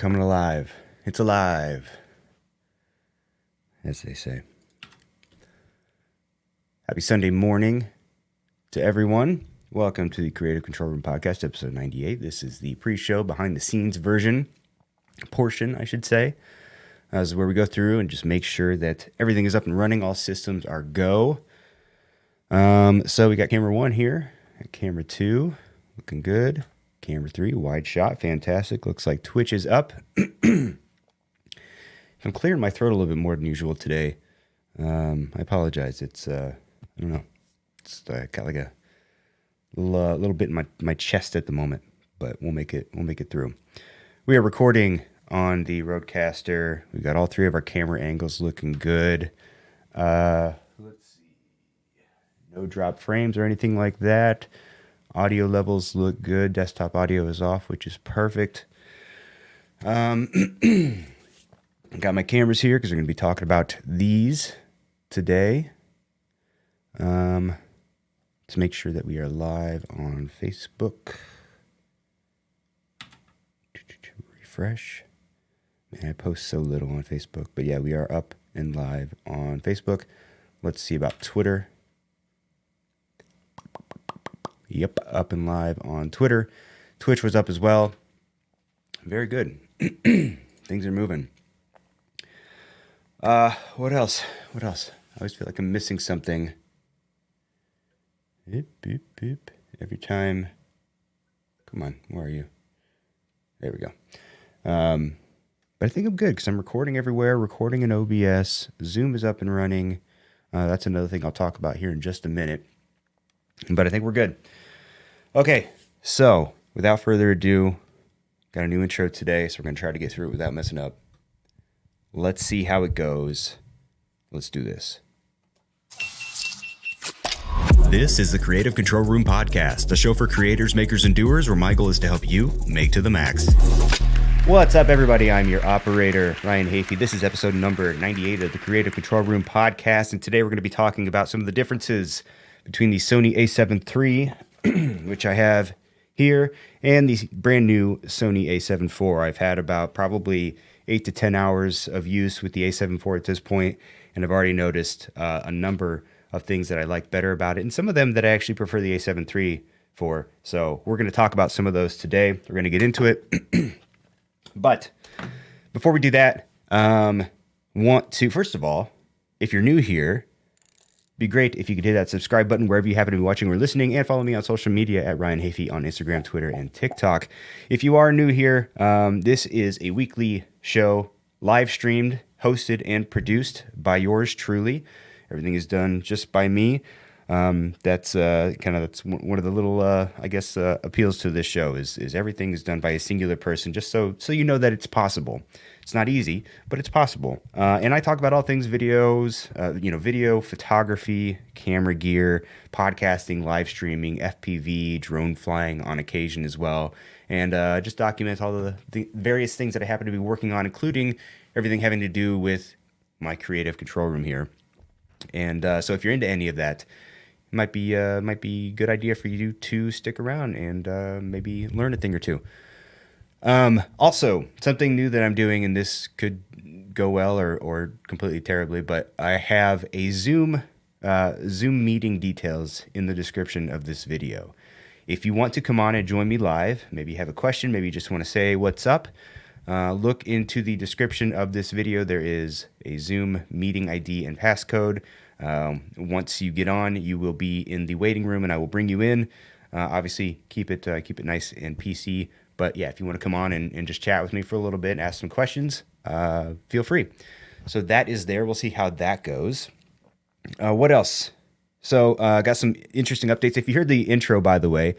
coming alive. It's alive, as they say. Happy Sunday morning to everyone. Welcome to the Creative Control Room Podcast, episode 98. This is the pre-show, behind-the-scenes portion, I should say. This is where we go through and just make sure that everything is up and running. All systems are go. So we got camera 1 here. Camera 2, looking good. Camera 3, wide shot, fantastic. Looks like Twitch is up. I'm clearing my throat a little bit more than usual today. I apologize. It's I don't know. It's got like a little bit in my chest at the moment, but we'll make it through. We are recording on the Rodecaster. We got all 3 of our camera angles looking good. Let's see. No drop frames or anything like that. Audio levels look good. Desktop audio is off, which is perfect. Got my cameras here because we're going to be talking about these today. To make sure that we are live on Facebook. Refresh. Man, I post so little on Facebook. But yeah, we are up and live on Facebook. Let's see about Twitter. Yep, up and live on Twitter. Twitch was up as well. Very good. Things are moving. What else? I always feel like I'm missing something. Beep, beep, beep. Every time. Come on, where are you? There we go. But I think I'm good because I'm recording everywhere, recording in OBS. Zoom is up and running. That's another thing I'll talk about here in just a minute. But I think we're good. Okay, so without further ado, got a new intro today, so we're going to try to get through it without messing up. Let's see how it goes. Let's do this. This is the Creative Control Room Podcast, a show for creators, makers, and doers where my goal is to help you make to the max. What's up, everybody? I'm your operator, Ryan Hafey. This is episode number 98 of the Creative Control Room Podcast, and today we're going to be talking about some of the differences between the Sony A7III, which I have here, and the brand new Sony A7IV. I've had about probably 8 to 10 hours of use with the A7IV at this point, and I've already noticed a number of things that I like better about it, and some of them that I actually prefer the A7III for. So we're going to talk about some of those today. We're going to get into it. But before we do that, want to, first of all, if you're new here, be great if you could hit that subscribe button wherever you happen to be watching or listening, and follow me on social media at Ryan Hafey on Instagram, Twitter, and TikTok. If you are new here, this is a weekly show, live streamed, hosted, and produced by yours truly. Everything is done just by me. That's one of the little appeals to this show is everything is done by a singular person, just so you know that it's possible. It's not easy, but it's possible. And I talk about all things videos, video, photography, camera gear, podcasting, live streaming, FPV, drone flying on occasion as well, and just document all the various things that I happen to be working on, including everything having to do with my creative control room here. And so if you're into any of that, it might be a good idea for you to stick around and maybe learn a thing or two. Also, something new that I'm doing, and this could go well or completely terribly, but I have a Zoom meeting details in the description of this video. If you want to come on and join me live, maybe you have a question, maybe you just want to say what's up, look into the description of this video. There is a Zoom meeting ID and passcode. Once you get on, you will be in the waiting room, and I will bring you in. Obviously, keep it nice and PC. But yeah, if you want to come on and just chat with me for a little bit and ask some questions, feel free. So that is there. We'll see how that goes. What else? So I got some interesting updates. If you heard the intro, by the way,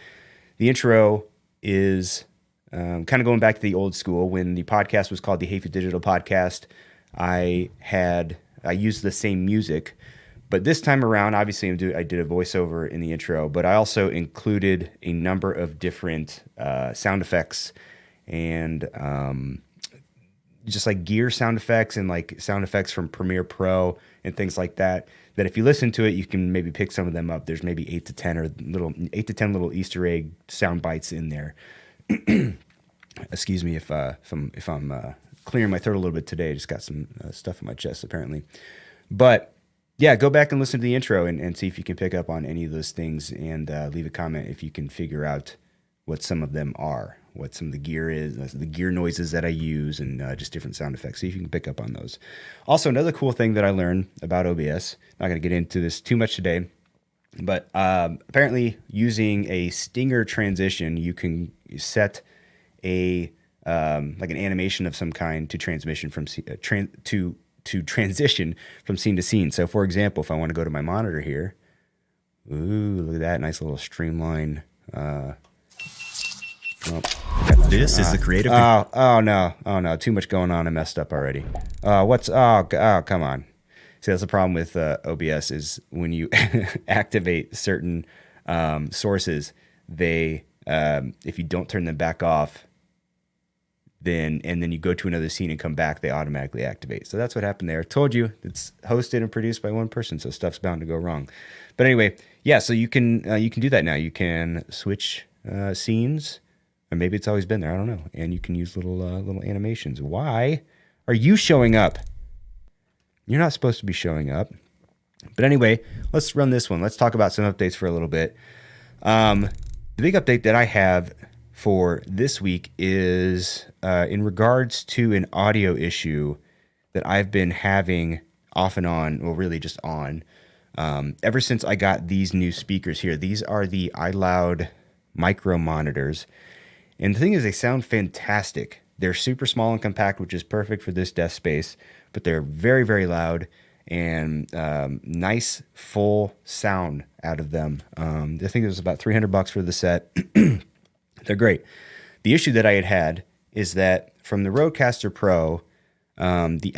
the intro is kind of going back to the old school. When the podcast was called the Hafey Digital Podcast, I used the same music. But this time around, obviously, I did a voiceover in the intro, but I also included a number of different sound effects and just like gear sound effects and like sound effects from Premiere Pro and things like that. That if you listen to it, you can maybe pick some of them up. There's maybe 8 to 10 little Easter egg sound bites in there. Excuse me if I'm clearing my throat a little bit today. I just got some stuff in my chest apparently. But yeah, go back and listen to the intro and see if you can pick up on any of those things, and leave a comment if you can figure out what some of them are, what some of the gear is, the gear noises that I use, and just different sound effects. See if you can pick up on those. Also, another cool thing that I learned about OBS, not going to get into this too much today, but apparently using a stinger transition, you can set a like an animation of some kind to transmission from to transition from scene to scene. So for example, if I want to go to my monitor here, ooh, look at that nice little streamline. This is the creative. Oh no, too much going on. I messed up already. Come on. See, that's the problem with OBS is when you activate certain sources, they if you don't turn them back off, then you go to another scene and come back, they automatically activate. So that's what happened there. Told you, it's hosted and produced by one person, so stuff's bound to go wrong. But anyway, yeah, so you can do that now. You can switch scenes, or maybe it's always been there, I don't know. And you can use little animations. Why are you showing up? You're not supposed to be showing up. But anyway, let's run this one. Let's talk about some updates for a little bit. The big update that I have for this week is in regards to an audio issue that I've been having off and on, well, really just on, ever since I got these new speakers here. These are the iLoud micro monitors. And the thing is, they sound fantastic. They're super small and compact, which is perfect for this desk space, but they're very, very loud and nice full sound out of them. I think it was about $300 for the set. They're great. The issue that I had is that from the Rodecaster Pro, the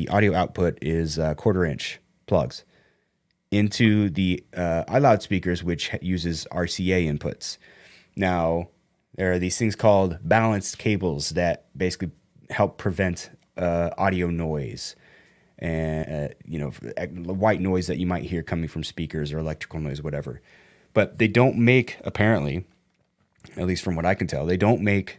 audio output is 1/4 inch plugs into the iLoud speakers, which uses RCA inputs. Now, there are these things called balanced cables that basically help prevent audio noise and white noise that you might hear coming from speakers or electrical noise, whatever. But they don't make, apparently, at least from what I can tell, they don't make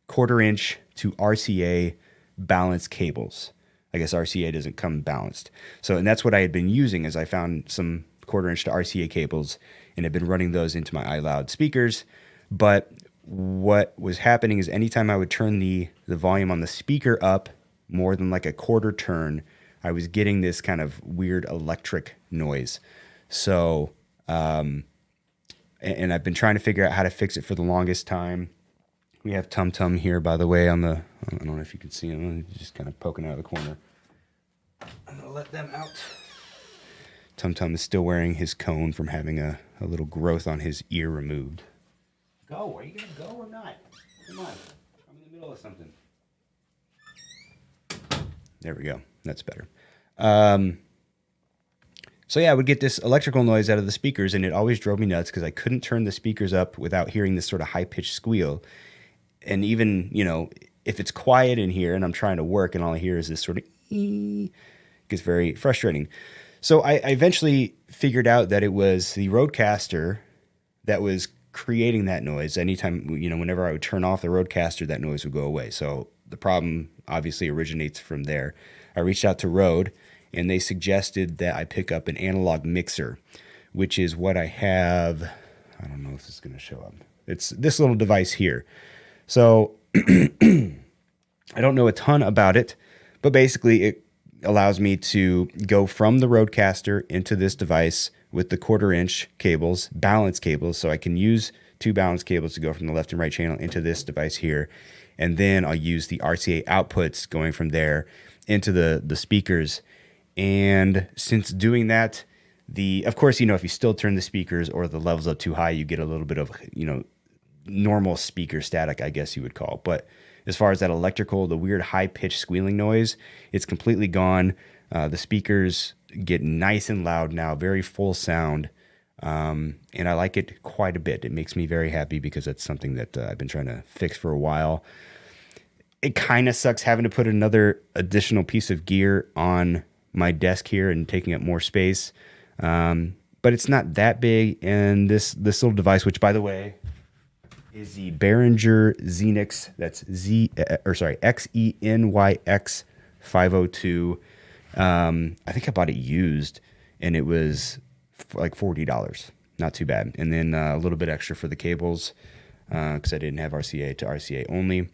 1/4 inch to RCA balanced cables. I guess RCA doesn't come balanced. So, and that's what I had been using, as I found some 1/4 inch to RCA cables and had been running those into my iLoud speakers. But what was happening is anytime I would turn the volume on the speaker up more than like a 1/4 turn, I was getting this kind of weird electric noise. So, and I've been trying to figure out how to fix it for the longest time. We have Tum Tum here, by the way, I don't know if you can see him. He's just kind of poking out of the corner. I'm going to let them out. Tum Tum is still wearing his cone from having a little growth on his ear removed. Go. Are you going to go or not? Come on. I'm in the middle of something. There we go. That's better. So yeah, I would get this electrical noise out of the speakers, and it always drove me nuts because I couldn't turn the speakers up without hearing this sort of high-pitched squeal. And even, if it's quiet in here and I'm trying to work and all I hear is this sort of it gets very frustrating. So I eventually figured out that it was the Rodecaster that was creating that noise. Anytime, whenever I would turn off the Rodecaster, that noise would go away. So the problem obviously originates from there. I reached out to Rode, and they suggested that I pick up an analog mixer, which is what I have. I don't know if this is going to show up. It's this little device here. So I don't know a ton about it, but basically it allows me to go from the Rodecaster into this device with the 1/4 inch cables, balance cables. So I can use 2 balance cables to go from the left and right channel into this device here. And then I'll use the RCA outputs going from there into the speakers. And since doing that, of course, if you still turn the speakers or the levels up too high, you get a little bit of, normal speaker static, I guess you would call. But as far as that electrical, the weird high-pitched squealing noise, it's completely gone. The speakers get nice and loud now, very full sound. And I like it quite a bit. It makes me very happy because that's something that I've been trying to fix for a while. It kind of sucks having to put another additional piece of gear on my desk here and taking up more space. But it's not that big. And this little device, which by the way, is the Behringer Xenix. That's XENYX 502. I think I bought it used, and it was like $40. Not too bad. And then a little bit extra for the cables because I didn't have RCA to RCA only,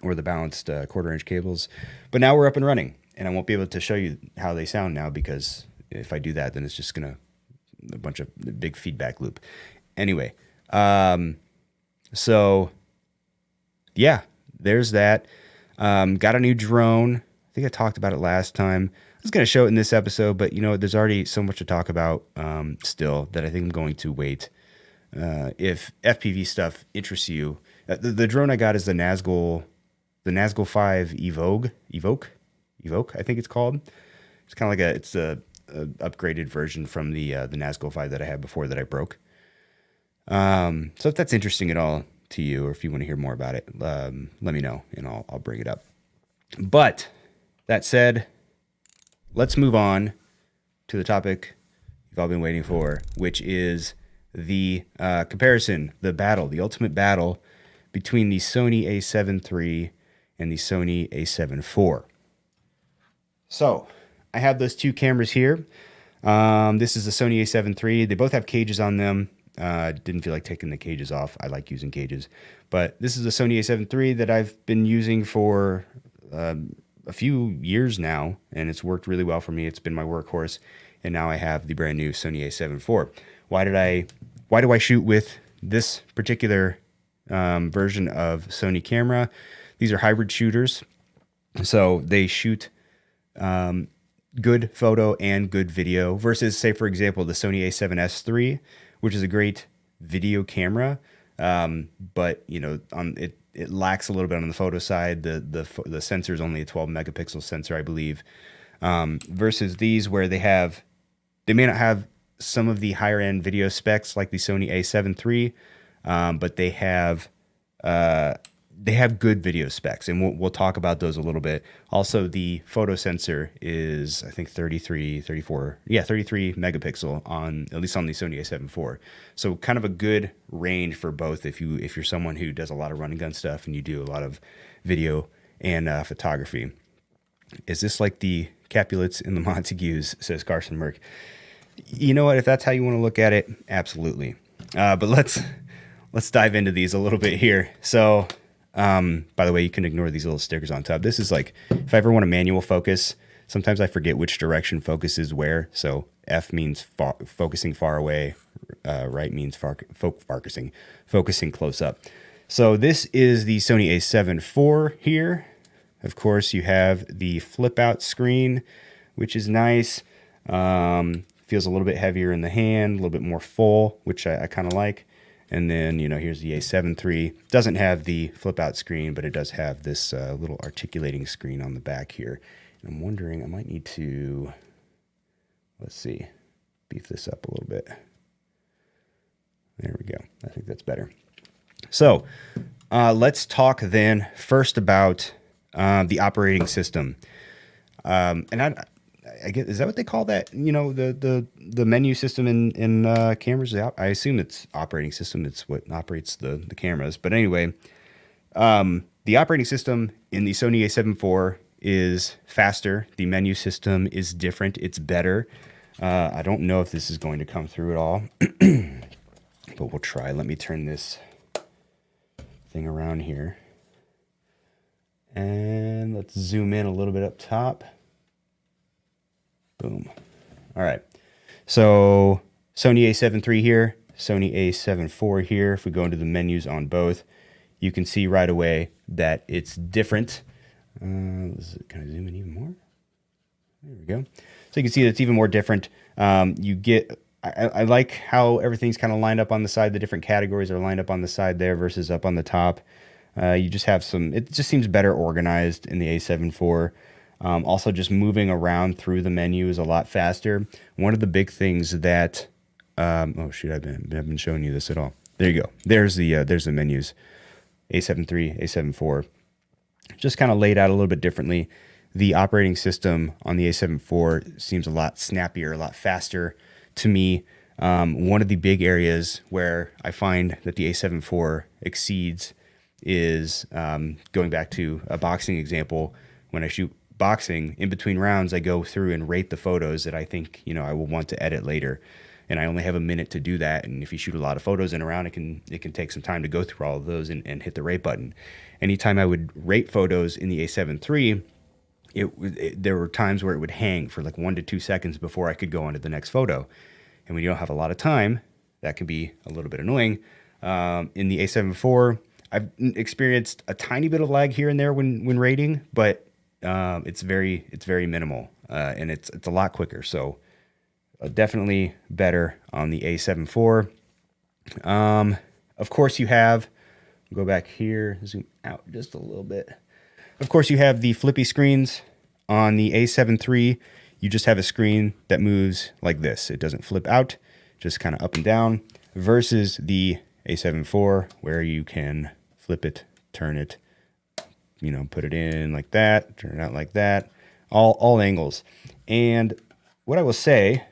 or the balanced quarter-inch cables. But now we're up and running, and I won't be able to show you how they sound now because if I do that, then it's just going to a bunch of big feedback loop. Anyway, so yeah, there's that. Got a new drone. I think I talked about it last time. I was going to show it in this episode, but you know, there's already so much to talk about still that I think I'm going to wait. If FPV stuff interests you, the drone I got is the Nazgul 5 Evoke, I think it's called. It's kind of like it's a upgraded version from the Nazgul 5 that I had before that I broke. So if that's interesting at all to you, or if you want to hear more about it, let me know and I'll bring it up. But that said, let's move on to the topic you've all been waiting for, which is the comparison, the ultimate battle between the Sony A7III and the Sony A7IV. So I have those two cameras here. This is the Sony A7III. They both have cages on them. Didn't feel like taking the cages off. I like using cages. But this is the Sony A7 III that I've been using for a few years now, and it's worked really well for me. It's been my workhorse, and now I have the brand new Sony A7 IV. Why do I shoot with this particular version of Sony camera? These are hybrid shooters, so they shoot good photo and good video versus, say, for example, the Sony A7S III, which is a great video camera, but you know, it lacks a little bit on the photo side. The sensor is only a 12 megapixel sensor, I believe, versus these where they may not have some of the higher end video specs like the Sony A7 III, but they have good video specs, and we'll talk about those a little bit. Also, the photo sensor is, I think, 33 megapixel at least on the Sony A7 IV. So kind of a good range for both if you're someone who does a lot of run and gun stuff and you do a lot of video and photography. Is this like the Capulets and the Montagues, says Carson Merck. You know what? If that's how you want to look at it, absolutely. But let's dive into these a little bit here. So, by the way, you can ignore these little stickers on top. This is like, if I ever want a manual focus, sometimes I forget which direction focus is where. So F means focusing far away. Right means focusing close up. So this is the Sony A7 IV here. Of course, you have the flip out screen, which is nice. Feels a little bit heavier in the hand, a little bit more full, which I kind of like. And then, you know, here's the A7 III. Doesn't have the flip out screen, but it does have this little articulating screen on the back here. And I'm wondering, I might need to, let's see, beef this up a little bit. There we go. I think that's better. So let's talk then first about the operating system. And I guess, is that what they call that? You know, the menu system in cameras. I assume it's operating system. It's what operates the cameras. But anyway, the operating system in the Sony A7 IV is faster. The menu system is different. It's better. I don't know if this is going to come through at all, but we'll try. Let me turn this thing around here, and let's zoom in a little bit up top. Boom. All right. So Sony A7 III here, Sony A7 IV here. If we go into the menus on both, you can see right away that it's different. Let's kind of zoom in even more. There we go. So you can see that it's even more different. You get, I like how everything's kind of lined up on the side. The different categories are lined up on the side there versus up on the top. You just have it just seems better organized in the A7 IV. Also, just moving around through the menu is a lot faster. One of the big things that, oh shoot, I've been showing you this at all. There you go. There's the menus. A7 III, A7 IV. Just kind of laid out a little bit differently. The operating system on the A7 IV seems a lot snappier, a lot faster to me. One of the big areas where I find that the A7 IV exceeds is going back to a boxing example. When I shoot boxing, in between rounds, I go through and rate the photos that I think, I will want to edit later. And I only have a minute to do that. And if you shoot a lot of photos in a round, it can take some time to go through all of those and hit the rate button. Anytime I would rate photos in the A7 III, there were times where it would hang for like 1 to 2 seconds before I could go on to the next photo. And when you don't have a lot of time, that can be a little bit annoying. In the A7 IV, I've experienced a tiny bit of lag here and there when rating, but it's very minimal, and it's a lot quicker. So definitely better on the A7 IV. Of course, you have, go back here, zoom out just a little bit. Of course, you have the flippy screens. On the A7 III, you just have a screen that moves like this. It doesn't flip out, just kind of up and down, versus the A7 IV, where you can flip it, turn it, put it in like that, turn it out like that, all angles. And what I will say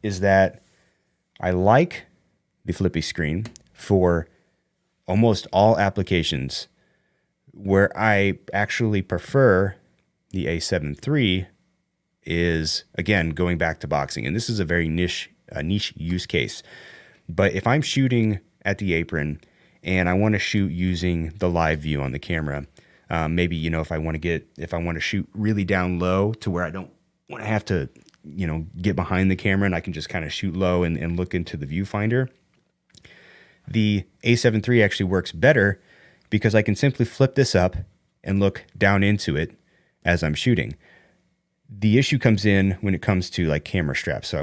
is that I like the flippy screen for almost all applications. Where I actually prefer the A7 III is, again, going back to boxing. And this is a very niche use case. But if I'm shooting at the apron and I want to shoot using the live view on the camera, maybe, if I want to shoot really down low to where I don't want to have to, get behind the camera and I can just kind of shoot low and look into the viewfinder, the A7 III actually works better because I can simply flip this up and look down into it as I'm shooting. The issue comes in when it comes to like camera straps. So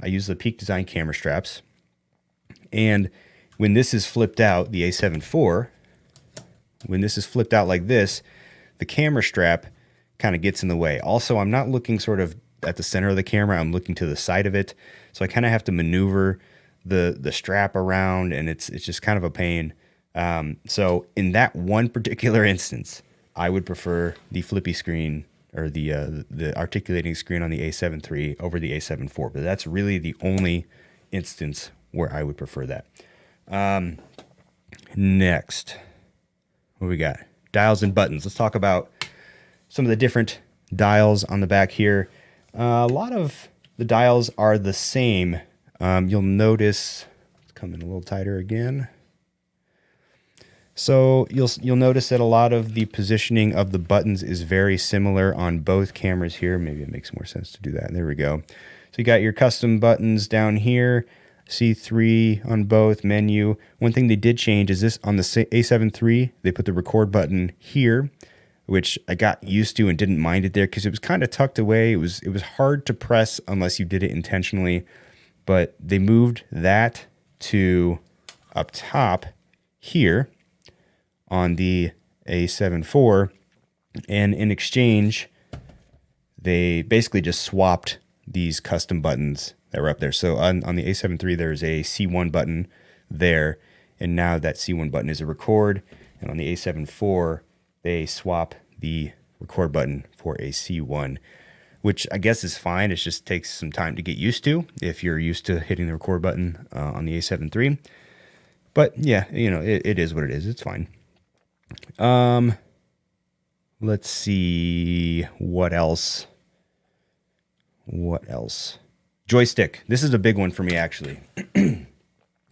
I use the Peak Design camera straps. And when this is flipped out, the A7 IV, when this is flipped out like this, the camera strap kind of gets in the way. Also, I'm not looking sort of at the center of the camera. I'm looking to the side of it. So I kind of have to maneuver the strap around, and it's just kind of a pain. So in that one particular instance, I would prefer the flippy screen or the articulating screen on the A7 III over the A7 IV. But that's really the only instance where I would prefer that. Next, what we got? Dials and buttons. Let's talk about some of the different dials on the back here. A lot of the dials are the same. You'll notice, it's coming a little tighter again. So you'll notice that a lot of the positioning of the buttons is very similar on both cameras here. Maybe it makes more sense to do that. There we go. So you got your custom buttons down here, C3 on both, menu. One thing they did change is this on the A7 III, they put the record button here, which I got used to and didn't mind it there because it was kind of tucked away. It was hard to press unless you did it intentionally, but they moved that to up top here on the A7 IV, and in exchange, they basically just swapped these custom buttons that were up there. So on the A7 III, there's a C1 button there, and now that C1 button is a record, and on the A7 IV, they swap the record button for a C1, which I guess is fine. It just takes some time to get used to if you're used to hitting the record button on the A7 III. But yeah, it is what it is. It's fine. Let's see what else. Joystick. This is a big one for me, actually.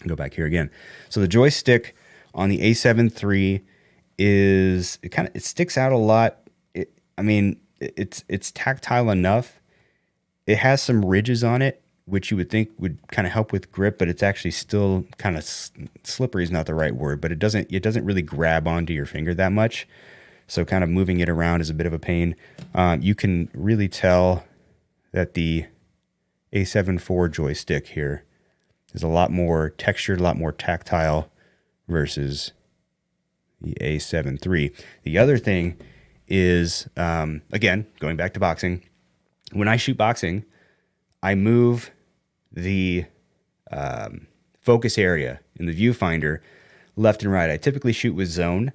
Go back here again. So the joystick on the A7 III it sticks out a lot. It's tactile enough. It has some ridges on it, which you would think would kind of help with grip, but it's actually still kind of slippery is not the right word, but it doesn't really grab onto your finger that much. So kind of moving it around is a bit of a pain. You can really tell that the A7 IV joystick here is a lot more textured, a lot more tactile versus the A7 III. The other thing is, again, going back to boxing, when I shoot boxing, I move the focus area in the viewfinder left and right. I typically shoot with zone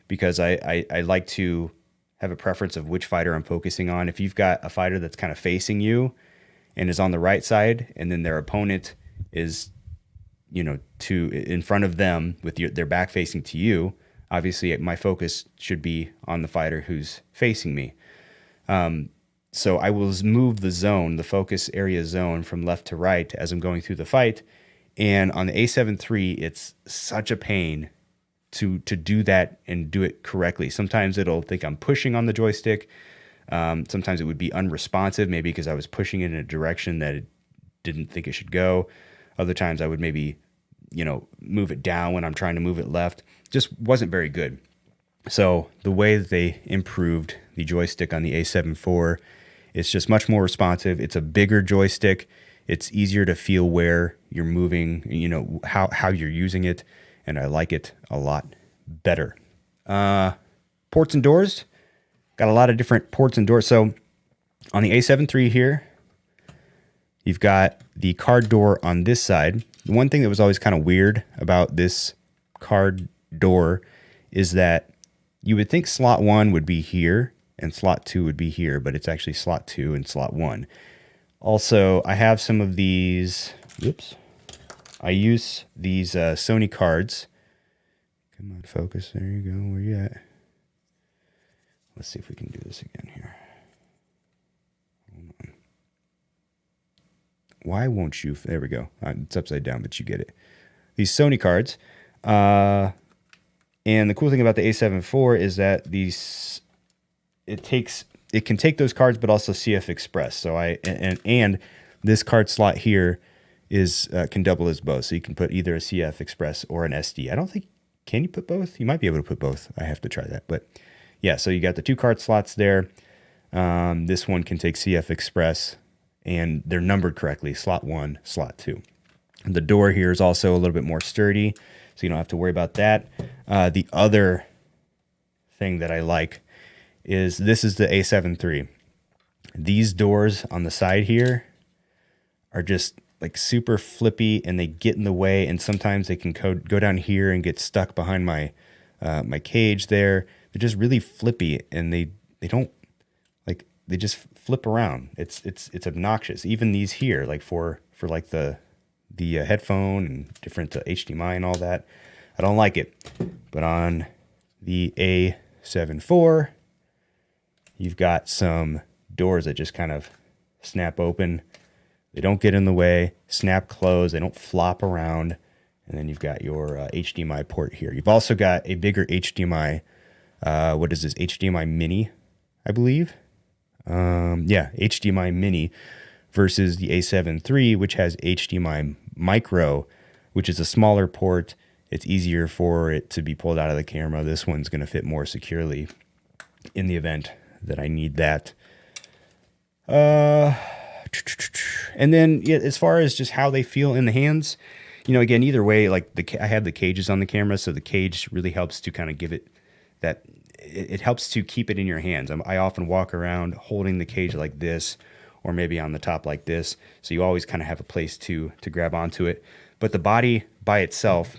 because I like to have a preference of which fighter I'm focusing on. If you've got a fighter that's kind of facing you and is on the right side, and then their opponent is, to in front of them with their back facing to you. Obviously, my focus should be on the fighter who's facing me. So I will move the focus area zone from left to right as I'm going through the fight. And on the A7 III, it's such a pain to do that and do it correctly. Sometimes it'll think I'm pushing on the joystick. Sometimes it would be unresponsive, maybe because I was pushing it in a direction that it didn't think it should go. Other times I would maybe, move it down when I'm trying to move it left. Just wasn't very good. So the way that they improved the joystick on the A7 IV, it's just much more responsive. It's a bigger joystick. It's easier to feel where you're moving, how you're using it. And I like it a lot better. Ports and doors. Got a lot of different ports and doors. So on the A7 III here, you've got the card door on this side. The one thing that was always kind of weird about this card door is that you would think slot 1 would be here and slot 2 would be here, but it's actually slot 2 and slot 1. Also, I have some of these, I use these Sony cards. Come on, focus. There you go. Where you at? Let's see if we can do this again here. Hold on. Why won't you? There we go. It's upside down, but you get it. These Sony cards. And the cool thing about the A7 IV is that it can take those cards, but also CF Express. So and this card slot here can double as both. So you can put either a CF Express or an SD. I don't think, can you put both? You might be able to put both. I have to try that. But yeah, so you got the 2 card slots there. This one can take CF Express, and they're numbered correctly, slot 1, slot 2. The door here is also a little bit more sturdy, so you don't have to worry about that. The other thing that I like is this is the A7 III. These doors on the side here are just like super flippy, and they get in the way, and sometimes they can go down here and get stuck behind my my cage there. They're just really flippy, and they don't, like, they just flip around. It's obnoxious. Even these here, like for like the headphone and different HDMI and all that, I don't like it. But on the A7 IV, you've got some doors that just kind of snap open. They don't get in the way, snap close, they don't flop around. And then you've got your HDMI port here. You've also got a bigger HDMI, what is this, HDMI Mini, I believe? Yeah, HDMI Mini versus the A7 III, which has HDMI Micro, which is a smaller port. It's easier for it to be pulled out of the camera. This one's going to fit more securely in the event that I need that. And then as far as just how they feel in the hands, again, either way, like I have the cages on the camera, so the cage really helps to kind of give it that. It helps to keep it in your hands. I often walk around holding the cage like this, or maybe on the top like this, so you always kind of have a place to grab onto it. But the body by itself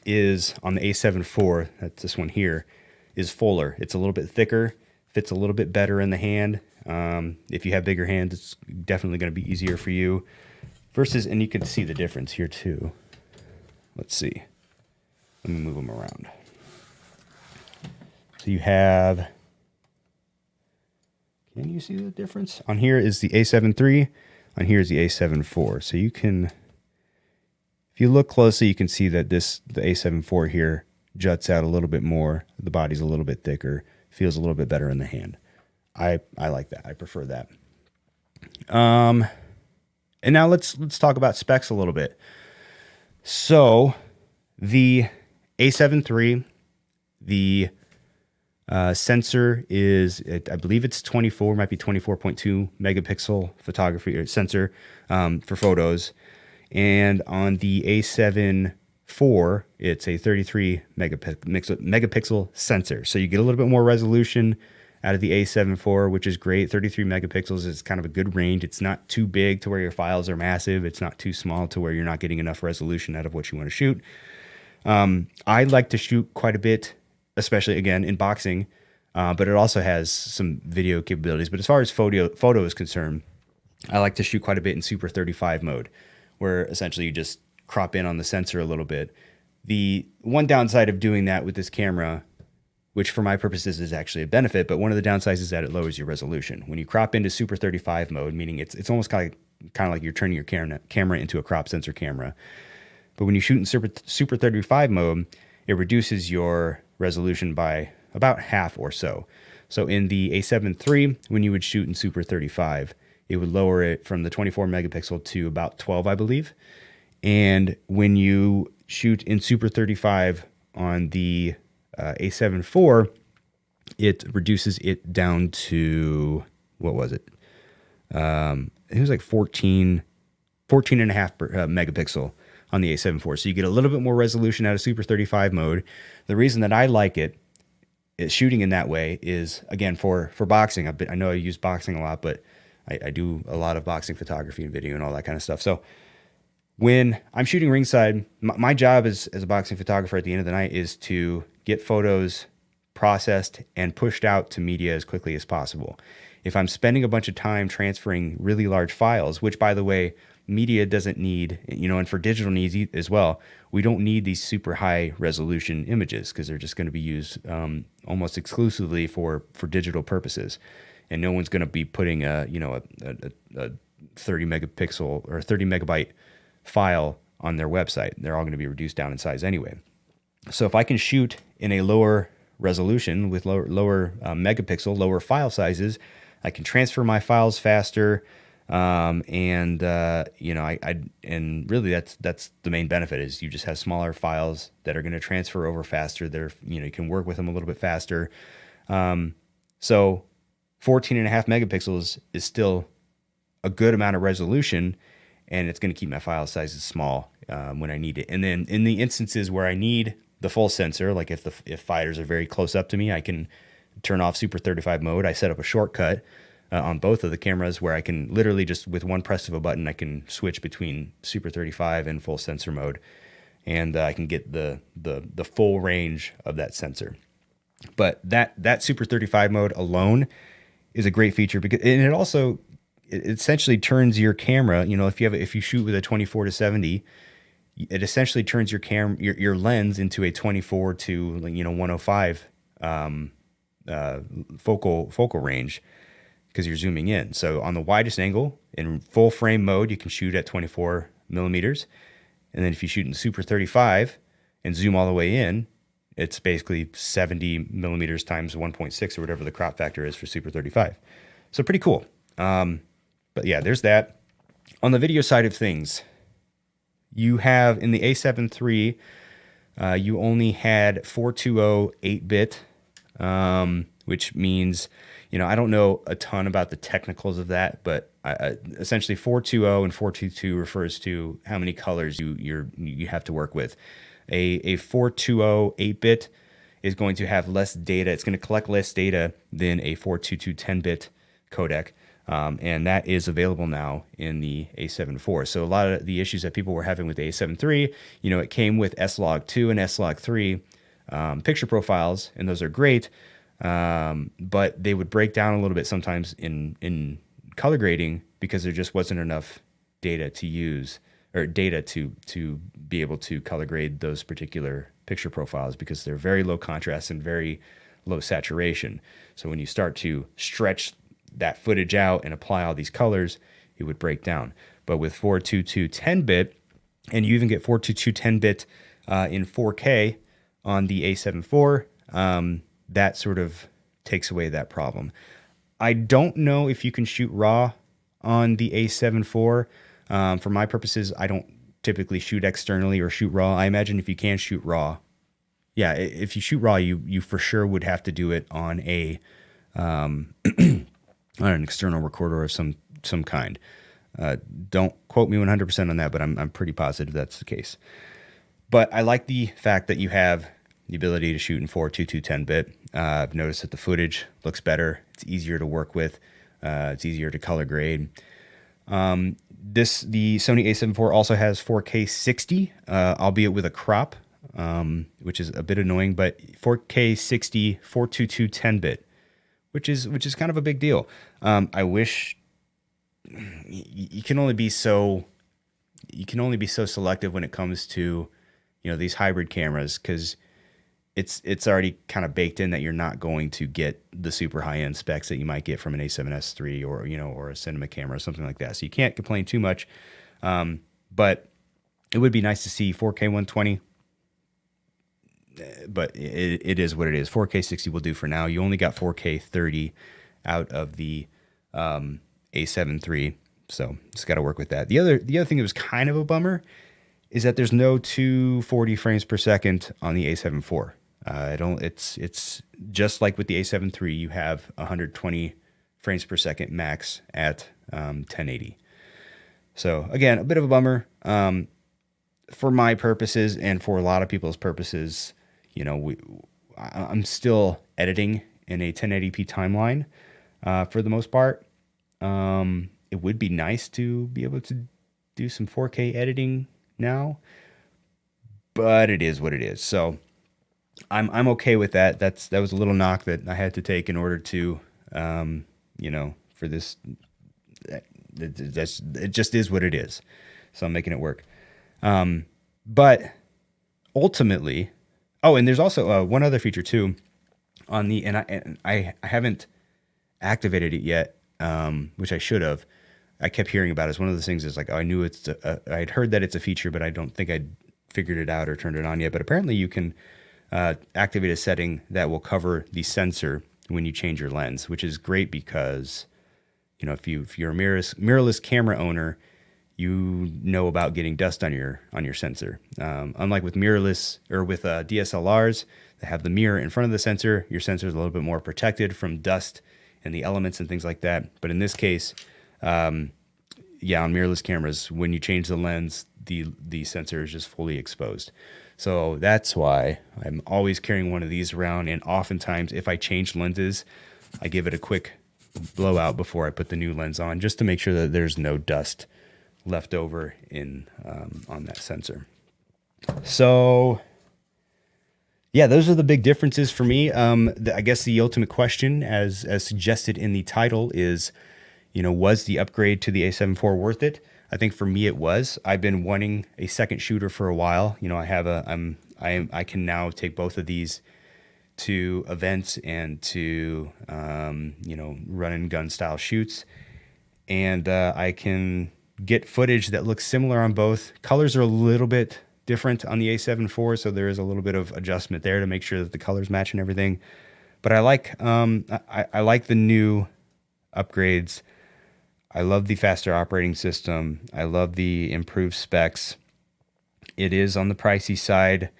is, on the A7 IV, that's this one here, is fuller. It's a little bit thicker, fits a little bit better in the hand. If you have bigger hands, it's definitely going to be easier for you. Versus, and you can see the difference here too. Let's see. Let me move them around. So you have, can you see the difference? On here is the A7 III, on here is the A7 IV. So you can, if you look closely, you can see that the A7 IV here juts out a little bit more. The body's a little bit thicker, feels a little bit better in the hand. I like that. I prefer that. And now let's talk about specs a little bit. So the A7 III, the sensor is, I believe it's 24, might be 24.2 megapixel photography or sensor for photos. And on the A7 IV, it's a 33 megapixel sensor. So you get a little bit more resolution out of the A7 IV, which is great. 33 megapixels is kind of a good range. It's not too big to where your files are massive. It's not too small to where you're not getting enough resolution out of what you want to shoot. I like to shoot quite a bit, especially, again, in boxing, but it also has some video capabilities. But as far as photo is concerned, I like to shoot quite a bit in Super 35 mode, where essentially you just crop in on the sensor a little bit. The one downside of doing that with this camera, which for my purposes is actually a benefit, but one of the downsides is that it lowers your resolution. When you crop into Super 35 mode, meaning it's almost kind of like you're turning your camera into a crop sensor camera. But when you shoot in Super 35 mode, it reduces your resolution by about half or so. So in the A7 III, when you would shoot in Super 35, it would lower it from the 24 megapixel to about 12, I believe. And when you shoot in Super 35 on the A7 IV, it reduces it down to, what was it? It was like 14 and a half megapixel on the A7 IV. So you get a little bit more resolution out of Super 35 mode. The reason that I like it shooting in that way is, again, for boxing. I know I use boxing a lot, but I do a lot of boxing photography and video and all that kind of stuff. So when I'm shooting ringside, my job as a boxing photographer at the end of the night is to get photos processed and pushed out to media as quickly as possible. If I'm spending a bunch of time transferring really large files, which, by the way, media doesn't need, and for digital needs as well, we don't need these super high resolution images because they're just going to be used almost exclusively for digital purposes. And no one's going to be putting a 30 megapixel or 30 megabyte file on their website. They're all going to be reduced down in size anyway. So if I can shoot in a lower resolution with lower megapixel, lower file sizes, I can transfer my files faster. And really that's the main benefit is you just have smaller files that are going to transfer over faster. You can work with them a little bit faster. So 14 and a half megapixels is still a good amount of resolution, and it's going to keep my file sizes small when I need it. And then in the instances where I need the full sensor, like if fighters are very close up to me, I can turn off Super 35 mode. I set up a shortcut on both of the cameras where I can literally just with one press of a button, I can switch between Super 35 and full sensor mode, and I can get the full range of that sensor. But that Super 35 mode alone is a great feature because it essentially turns your camera. If you shoot with a 24-70, it essentially turns your lens into a 24 to 105 focal range because you're zooming in. So on the widest angle in full frame mode, you can shoot at 24 millimeters, and then if you shoot in Super 35 and zoom all the way in, it's basically 70 millimeters times 1.6 or whatever the crop factor is for Super 35. So pretty cool. But yeah, there's that. On the video side of things, you have in the A7 III, you only had 420 8-bit, which means, I don't know a ton about the technicals of that, but essentially 420 and 422 refers to how many colors you have to work with. A 420 8-bit is going to have less data. It's going to collect less data than a 422 10-bit codec. And that is available now in the A7 IV. So a lot of the issues that people were having with the A7 III, it came with S-Log2 and S-Log3 picture profiles, and those are great. But they would break down a little bit sometimes in color grading because there just wasn't enough data to use or data to be able to color grade those particular picture profiles because they're very low contrast and very low saturation. So when you start to stretch that footage out and apply all these colors, it would break down. But with 422 10-bit, and you even get 422 10-bit in 4K on the A7 IV, that sort of takes away that problem. I don't know if you can shoot RAW on the A7 IV. For my purposes, I don't typically shoot externally or shoot RAW. I imagine if you can shoot RAW, yeah, if you shoot RAW, you for sure would have to do it on on an external recorder of some kind. Don't quote me 100% on that, but I'm pretty positive that's the case. But I like the fact that you have the ability to shoot in 422 10-bit. I've noticed that the footage looks better. It's easier to work with. It's easier to color grade. The Sony A7 IV also has 4K 60, albeit with a crop, which is a bit annoying, but 4K 60 422 10-bit, which is kind of a big deal. I wish you can only be so you can only be so selective when it comes to, these hybrid cameras, because it's already kind of baked in that you're not going to get the super high end specs that you might get from an A7S III or a cinema camera or something like that. So you can't complain too much. But it would be nice to see 4K 120. But it is what it is. 4K 60 will do for now. You only got 4K 30 out of the A7 III, so just got to work with that. The other thing that was kind of a bummer is that there's no 240 frames per second on the A7 IV. It's just like with the A7 III, you have 120 frames per second max at 1080. So again, a bit of a bummer. For my purposes and for a lot of people's purposes, I'm still editing in a 1080p timeline for the most part. It would be nice to be able to do some 4K editing now, but it is what it is. So I'm okay with that. That was a little knock that I had to take in order to, for this. It just is what it is. So I'm making it work. But ultimately, and there's also one other feature too on the, and I haven't activated it yet, which I should have. I kept hearing about it. It's one of those things is like, I knew I'd heard that it's a feature, but I don't think I'd figured it out or turned it on yet. But apparently you can activate a setting that will cover the sensor when you change your lens, which is great because, if you're a mirrorless camera owner, you know about getting dust on your sensor. Unlike with mirrorless or with DSLRs that have the mirror in front of the sensor, your sensor is a little bit more protected from dust and the elements and things like that. But in this case, on mirrorless cameras, when you change the lens, the sensor is just fully exposed. So that's why I'm always carrying one of these around. And oftentimes, if I change lenses, I give it a quick blowout before I put the new lens on, just to make sure that there's no dust left over on that sensor. So yeah, those are the big differences for me. I guess the ultimate question, as suggested in the title, is, was the upgrade to the A7 IV worth it? I think for me it was. I've been wanting a second shooter for a while. I can now take both of these to events and to run and gun style shoots, and I can get footage that looks similar on both. Colors are a little bit different on the A7 IV, so there is a little bit of adjustment there to make sure that the colors match and everything. But I like I like the new upgrades. I love the faster operating system. I love the improved specs. It is on the pricey side,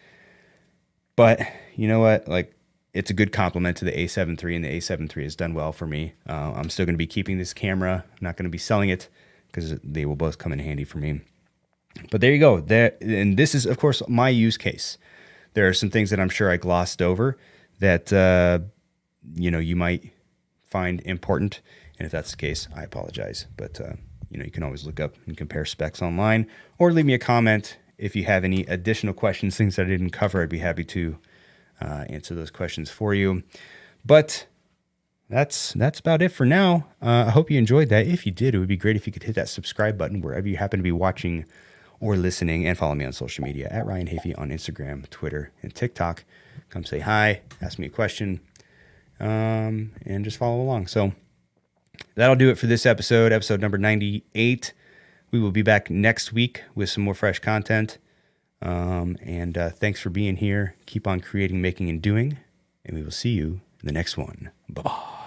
but you know what? Like, it's a good complement to the A7 III, and the A7 III has done well for me. I'm still going to be keeping this camera. I'm not going to be selling it because they will both come in handy for me. But there you go. And this is, of course, my use case. There are some things that I'm sure I glossed over that you might find important. And if that's the case, I apologize. But you can always look up and compare specs online, or leave me a comment if you have any additional questions, things that I didn't cover. I'd be happy to answer those questions for you. But that's about it for now. I hope you enjoyed that. If you did, it would be great if you could hit that subscribe button wherever you happen to be watching or listening, and follow me on social media at Ryan Hafey on Instagram, Twitter, and TikTok. Come say hi, ask me a question, and just follow along. So that'll do it for this episode number 98. We will be back next week with some more fresh content. And thanks for being here. Keep on creating, making, and doing. And we will see you in the next one. Bye-bye.